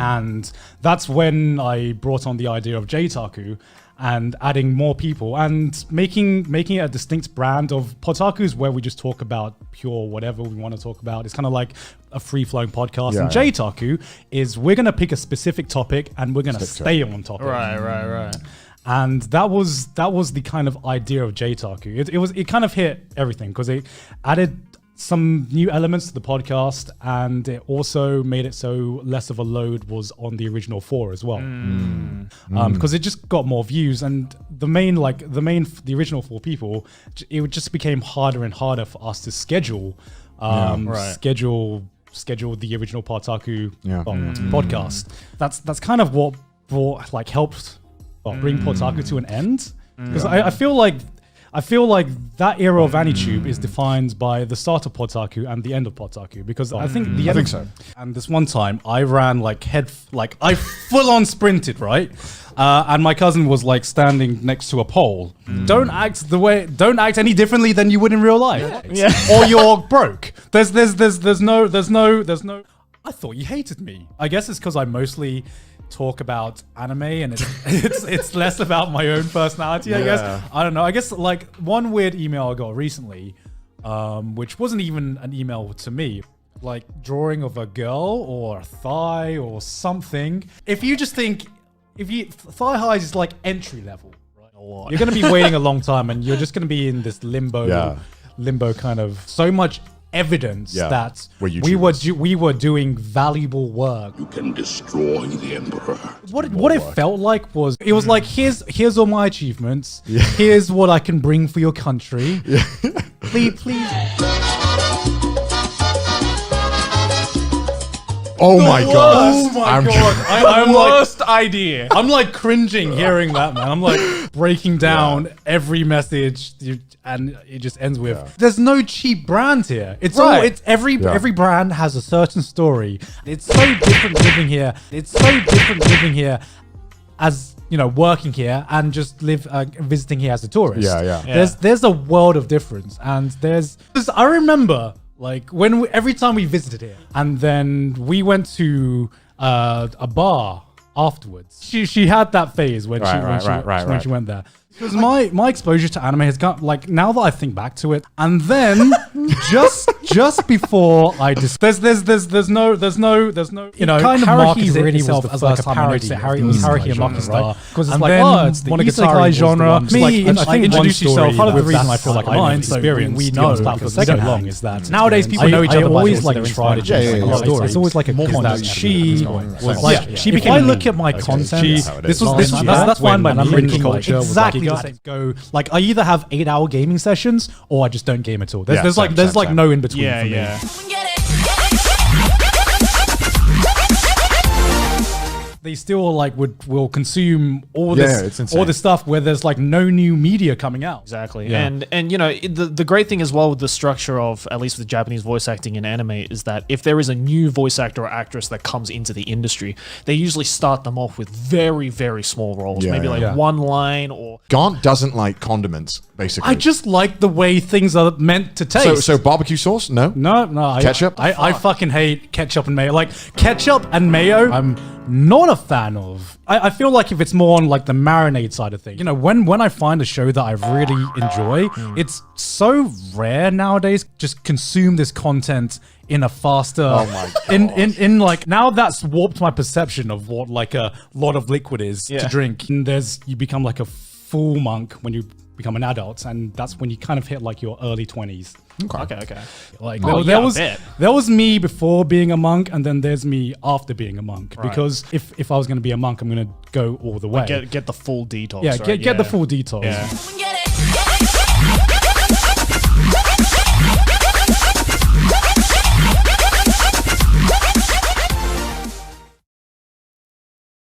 And that's when I brought on the idea of J-Taku and adding more people and making it a distinct brand of Potaku's where we just talk about pure whatever we want to talk about. It's kind of like a free-flowing podcast. And J-Taku is we're going to pick a specific topic and we're going to stay on topic. Right. And that was the kind of idea of J-Taku. It kind of hit everything because it added some new elements to the podcast, and it also made it so less of a load was on the original 4 as well, because it just got more views. And the original 4 people, it just became harder and harder for us to schedule the original Potaku podcast. That's kind of what helped bring Potaku to an end, because I feel like that era of AniTube is defined by the start of Potaku and the end of Potaku, because I think the end. I think so. And this one time I ran I full on sprinted, right? And my cousin was like standing next to a pole. Don't act any differently than you would in real life. Or you're broke. There's no. I thought you hated me. I guess it's because I mostly talk about anime and it's less about my own personality, I guess. I don't know. I guess like one weird email I got recently, which wasn't even an email to me, like drawing of a girl or a thigh or something. If you thigh highs is like entry level, right? You're going to be waiting a long time and you're just going to be in this limbo kind of so much evidence that we were doing valuable work. You can destroy the Emperor. What it felt like was, it was like, here's all my achievements. Here's what I can bring for your country. Please. Oh my god! I'm worst idea. I'm like cringing hearing that, man. I'm like breaking down every message, and it just ends with, "There's no cheap brand here. It's every brand has a certain story. It's so different living here. As you know, working here and just visiting here as a tourist. There's a world of difference, and I remember. Like every time we visited here, and then we went to a bar afterwards. She had that phase when she went there. Because my exposure to anime has got, like, now that I think back to it, and then just before I there's no you know, kind of markets really itself as like a parody of Haruhi Amaki Star, because it's like, it's the isekai genre. Me, I introduce yourself. Part of the reason I feel like mine experience we know for so long is that nowadays people know each other. Always like try to change the story. It's always like a that she was like, she became. If I look at my content, that's why my culture was like. Go like I either have 8-hour gaming sessions or I just don't game at all. There's no in between for me. They still like will consume all this stuff where there's like no new media coming out. Exactly. And you know, the great thing as well with the structure of, at least with Japanese voice acting in anime, is that if there is a new voice actor or actress that comes into the industry, they usually start them off with very, very small roles. Maybe one line or... Garnt doesn't like condiments, basically. I just like the way things are meant to taste. So barbecue sauce? No. Ketchup? I fucking hate ketchup and mayo. Like ketchup and mayo, I'm not a fan of. I feel like if it's more on like the marinade side of things, you know, when I find a show that I really enjoy, it's so rare nowadays. Just consume this content in a faster. Oh my god! In like, now that's warped my perception of what like a lot of liquid is to drink. And you become like a full monk when you become an adult, and that's when you kind of hit like your early 20s. Okay. Like there was me before being a monk, and then there's me after being a monk. Right. Because if I was going to be a monk, I'm going to go all the way. Like get the full detox. Yeah, get the full detox. Yeah.